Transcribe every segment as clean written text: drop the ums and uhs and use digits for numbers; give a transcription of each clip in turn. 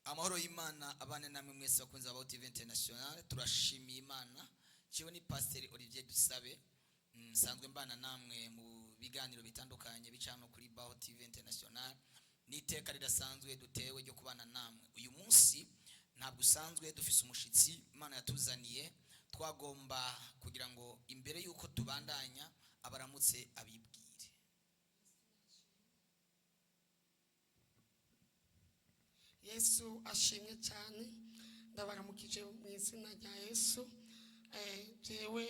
Amahoro y'Imana abane namwe mwese bakunze aba TV International. Turashimiye Imana. Ciwe ni Pasteur Olivier Dusabe. Nsanzwe mbana namwe mu biganiro bitandukanye bicano kuri Baja TV International. Niteka ridasanzwe dutewe ryo kubana namwe. Uyu munsi ntabwo usanzwe dufise umushitsi Imana yatuzaniye. Twagomba kugira ngo imbere yuko tubandanya abaramutse abibwire. Yesu ashimwe cyane ndabaramukije mu izina rya Yesu. Jewe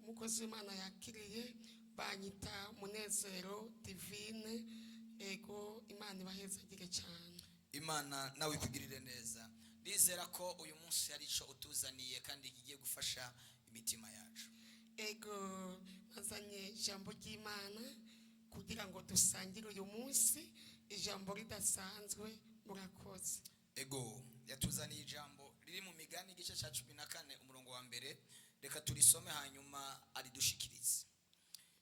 mukozi w'Imana yakiriye banyita Munezero divine. Ego Imana ibahezagire cyane. Imana nawe ikugirire neza. Ndizera ko uyu munsi ari cyo utuzaniye kandi kigiye gufasha imitima yacu. Ego nazanye ijambo ry'Imana kugira ngo dusangire uyu munsi ijambo ridasanzwe. Murakoze. Ego yatuzaniye ijambo riri mu Migani igice cya 14 umurongo wa mbere. Reka turisome hanyuma aridushikirize.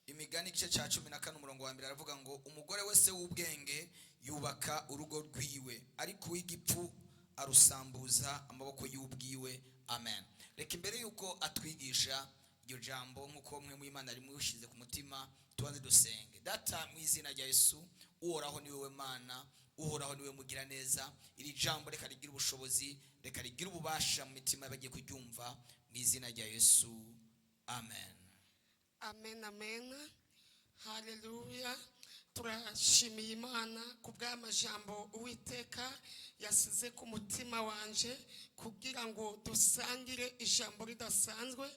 Imigani igice cya 14 umurongo wa mbere aravuga ngo umugore wese w'ubwenge yubaka urugo rwiwe, ariko uw'igipfu arusambuza amaboko y'ubwiwe. Amen. Reka imbere yuko atwigisha iryo jambo nkuko mwe mu Imana rimushize ku mutima, tubanze dusenge. Data mu izina rya Yesu, uhoraho ni wewe Mana, uhoraho niwe mugira neza. Iri jambo reka rigira ubushobozi, reka rigira ububasha mu mitima y'abagiye kuryumva mu izina rya Yesu. Amen. Amen, amen. Haleluya. Turashimiye Imana kubw'amajambo Uwiteka yasize ku mutima wanje kugira ngo dusangire ijambo ridasanzwe.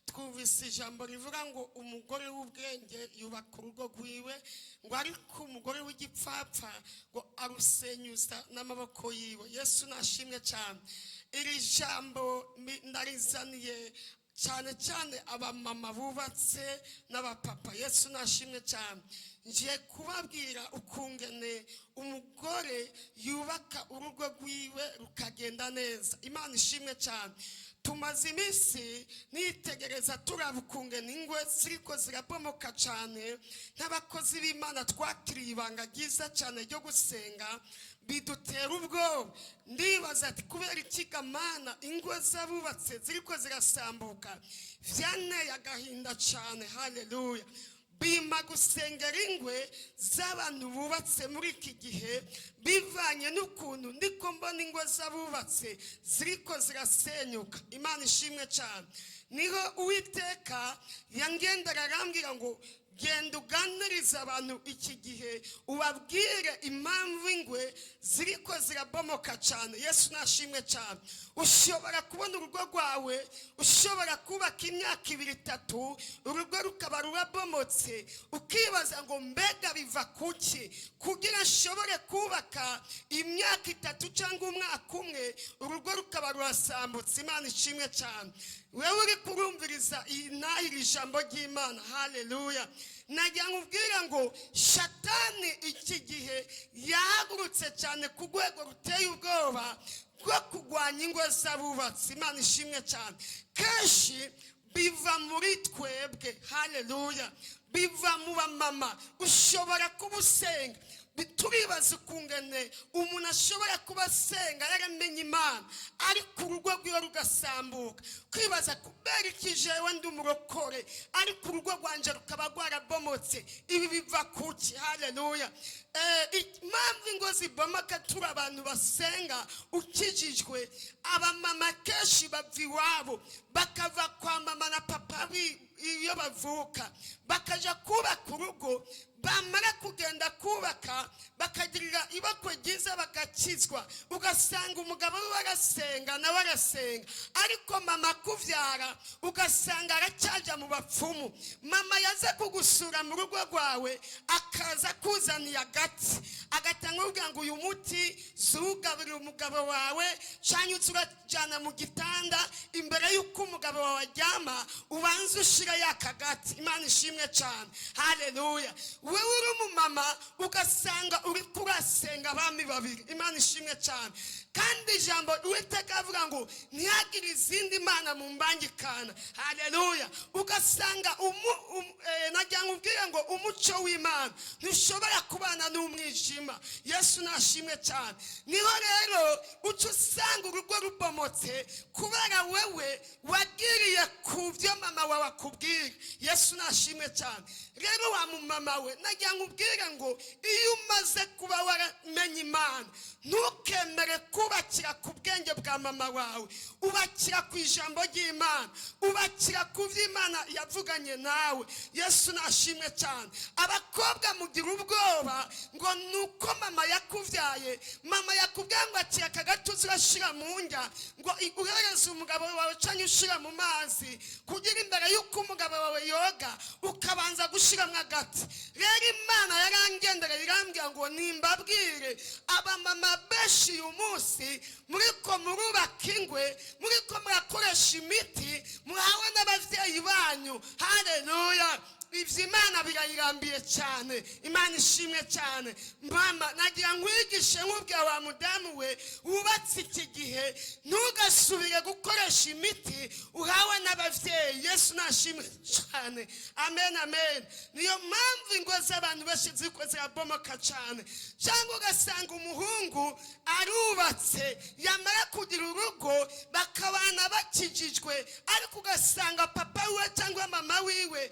Twumvise ijambo rivuga ngo umugore w'ubwenge yubaka urugo rwiwe, ngo ariko umugore w'igipfapfa ngo arusenyuza n'amaboko yiwe. Yesu nashimwe cyane. Iri jambo ndarizaniye cyane cyane abamama bubatse n'abapapa. Yesu nashimwe cyane. Ngiye kubabwira ukungene umugore yubaka urugo rwiwe rukagenda neza. Imana ishimwe cyane. Tumaze iminsi nitegereza turabukungene ingwe ziriko zirabomoka cyane. Nk'abakozi b'Imana twakiriye ibanga ryiza cyane ryo gusenga, bidutera ubwoba. Ndibaza ati kubera iki Mana ingwe z'abubatse ziriko zirasambuka? Vyanteye agahinda cyane. Haleluya. Bima gusengera ingwe z'abantu bubatse muri iki gihe bivanye n'ukuntu ndiko mbona ingwe z'abubatse ziriko zirasenyuka. Imana ishimwe cyane. Niho Uwiteka yangendera arambwira ngo genda uganiriza abantu iki gihe, ubabwire impamvu ingwe ziriko zirabomoka cyane. Yesu nashimwe cyane. Ushobora kubona urugo rwawe, ushobora kubaka imyaka 2-3, urugo rukaba rurabomotse, ukibaza ngo mbega biva kuki? Kugira nshobore kubaka imyaka 3 cyangwa umwaka umwe urugo rukaba rurasambutse. Imana ishimwe cyane. Wewe uri kurumviriza iri jambo ry'Imana. Haleluya. Najya nkubwira ngo Shatani iki gihe yahagurutse cyane ku rwego ruteye ubwoba rwo kurwanya ingo z'abubatsi. Imana ishimwe cyane. Kenshi biva muri twebwe. Haleluya. Biva mu bamama. Ushobora kubusenga, turibaza ukungene umuntu ashobora kubasenga yaramenye Imana, ariko urugo rwiwe rugasambuka. Kwibaza kubera iki jewe ndi umurokore ariko urugo rwanje rukaba rwarabomotse? Ibi biva kuki? Haleluya. Impamvu ingo zibomoka turi abantu basenga ukijijwe, abamama kenshi bava iwabo bakava kwa mama na papa iyo bavuka bakaja kubaka urugo. Bamara kugenda kubaka bakagirira ibakwe ryiza bagakizwa, ugasanga umugabo we barasenga nawe arasenga, ariko mama kuvyara ugasanga aracyaja mu bapfumu. Mama yaze kugusura mu rugo rwawe akaza kuzaniye agatanga uvuga ngo uyu muti zugabira umugabo wawe cyangwa urajana mu gitanda imbere y'uko umugabo wawe aryama ubanza ushira yakagati. Imana ishimwe cyane. Haleluya. Wewe uri umumama ugasanga uri kurasenga abami babiri. Imana ishimwe cyane. kandi ijambo Uwiteka avuga ngo ntihagire izindi mana mu mbangikana. Haleluya. Ugasanga najya nkubwira ngo umuco w'Imana ntushobora kubana n'umwijima. Yesu nashimwe cyane. Niho rero uca usanga urugo rubomotse kubera wewe wagiriye ku byo mama wawe akubwira. Yesu nashimwe cyane. Rero wa mama we najya nkubwire ngo iyo umaze kuba waramenye Imana ntukemere kubakira ku bwenge bwa mama wawe, ubakira ku ijambo ry'Imana, ubakira ku byo Imana yavuganye nawe. Yesu nashimwe cyane. Abakobwa mugira ubwoba ngo nuko mama yakuvyaye, mama yakubwiye ngo akira akagatuzi urashira mu njya ngo uhereze umugabo wawe canke ushira mu mazi kugira imbere yuko umugabo wawe yoga ukabanza gushiramwo agati. Rero Imana yarangendera irambwira ngo nimbabwire abamama benshi uyu munsi muriko murubaka ingwe, muriko murakoresha imiti muhawe n'abavyeyi banyu. Haleluya. Ivyo Imana birayirambiye cyane. Imana ishimwe cyane. Mama nagira nkwigishe nk'ubwa wa mudamu we wubatse iki gihe ntugasubire gukoresha imiti uhawe n'abavyeyi. Yesu nashimwe cyane. Amen amen. Niyo mpamvu ingo z'abantu benshi ziko zirabomoka cyane. Cyangwa ugasanga umuhungu arubatse yamara kugira urugo bakabana bakijijwe, ariko ugasanga papa we cyangwa mama wiwe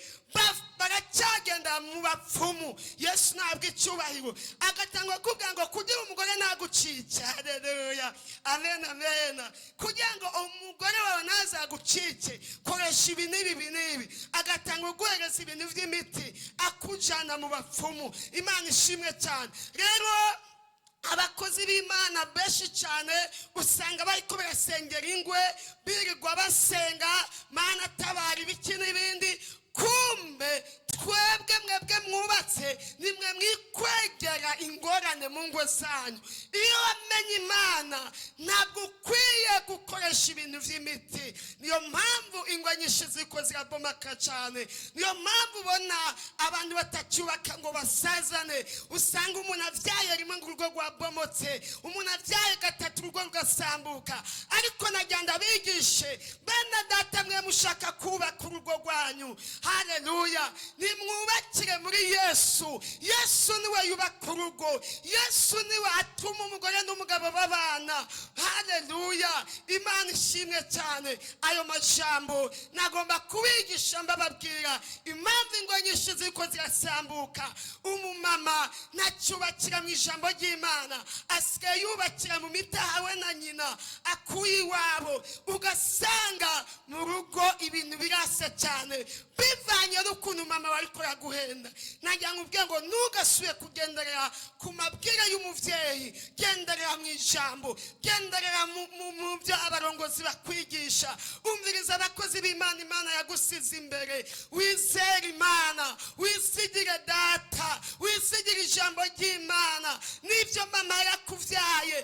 baracyagenda mu bapfumu. Yesu ntabwo icyubahiro agatangwa kuvuga ngo kugira umugore nagucice. Haleluya. Amen amen. Kugira ngo umugore wawe nazagucice koresha ibi n'ibi agatangwa guhereza ibintu by'imiti akujana mu bapfumu. Imana ishimwe cyane. Rero abakozi b'Imana benshi cyane usanga bariko barasengera ingwe birirwa basenga Mana tabara ibiki n'ibindi. Kumbe twebwe mwebwe mwubatse nimwe mwikwegera ingorane mu ngo zanyu. Iyo wamenye Imana ntabwo ukwiye gukoresha ibintu by'imiti. Niyo mpamvu ingo nyinshi ziko zirabomaka cyane. Niyo mpamvu ubona abantu batacyubaka ngo basazane. Usanga umuntu avyaye rimwe ngo urugo rwabomotse, umuntu avyaye gatatu urugo rugasambuka. Ariko najyanda bigishe bene data mwe mushaka kubaka urugo rwanyu. Haleluya. Nimwubakire muri Yesu. Yesu niwe yubaka urugo. Yesu niwe atuma umugore n'umugabo babana. Haleluya. Imana ishimwe cyane. Ayo majambo nagomba kubigisha mbababwira impamvu ingo nyinshi ziko zirasambuka. Umumama nacyubakira mu ijambo ry'Imana asigaye yubakira mu mitahawe na nyina akuye iwabo, ugasanga mu rugo ibintu birase cyane bivanye n'ukuntu mama wariko yaguhenda. Najya nkubwiye ngo ntugasuye kugenderera ku mabwire y'umuvyeyi, genderera mu ijambo, genderera mu byo abarongozi bakwigisha. Umviriza abakozi b'Imana Imana yagusize imbere. Wizere Imana, wisigire data, wisigire ijambo ry'Imana. Nibyo mama yakuvyaye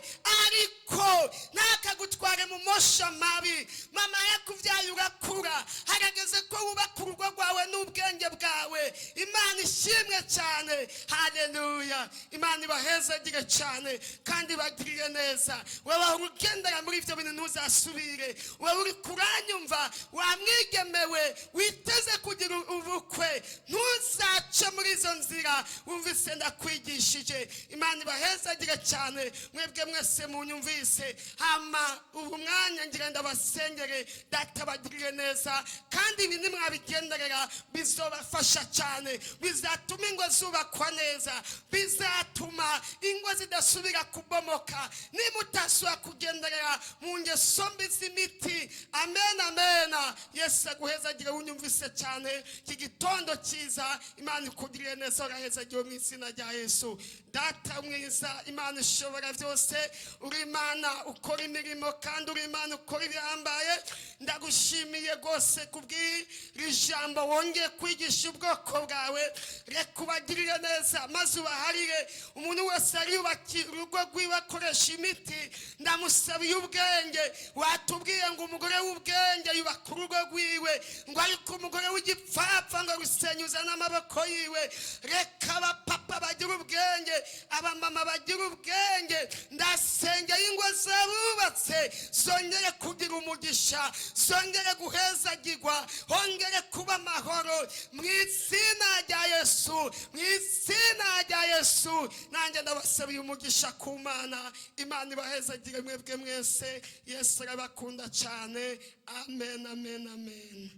ariko ntakagutware mu mosha mabi. Mama yakuvyaye urakura, harageze ko wubaka urugo rwawe n'ubwenge bwawe. Imana ishimwe cyane. Haleluya. Imana ibahezagire cyane kandi bagirire neza. Wewe ugendera muri ibyo bintu ntuzasubire. Wewe uri kuranyumva wamwigemewe witeze kugira ubukwe, ntuzace muri izo nzira wumvise ndakwigishije. Imana ibahezagire cyane mwebwe mwese munyumvise. Hama ubu mwanya ngira ndabasengere data bagirire neza kandi ibi nimwabigenderera bizobafasha cyane. Bizatuma ingo zubakwa neza, bizatuma ingo zidasubira kubomoka nimutasubira kugenderera mu ngeso mbi z'imiti. Amen amen. Yesu aguhezagire unyumvise cyane. Iki gitondo cyiza Imana ikugirire neza, urahezagire mu izina rya Yesu. Data mwiza, Imana ishobora byose, uri Imana ukora imirimo kandi uri Imana ukora ibihambaye. Ndagushimiye rwose kubw'iri jambo wongeye kwigisha ubwoko bwawe. Reka ubagirire neza maze ubaharire. Umuntu wese ariyubakira urugo rwiwe akoresha imiti, ndamusabiye ubwenge. Watubwiye ngo umugore w'ubwenge yubaka urugo rwiwe, ngo ariko umugore w'igipfapfa ngo rusenyuza n'amaboko yiwe. Reka abapapa bagira ubwenge, abamama bagira ubwenge. Ndasengeye ingo zabubatse zongere kugira umugisha, zongere guhezagirwa, hongere kuba amahoro mu izina rya Yesu, mu izina rya Yesu. Nanjye ndabasabiye umugisha ku Mana. Imana ibahezagire mwebwe mwese. Yesu arabakunda cyane. Amen, amen, amen.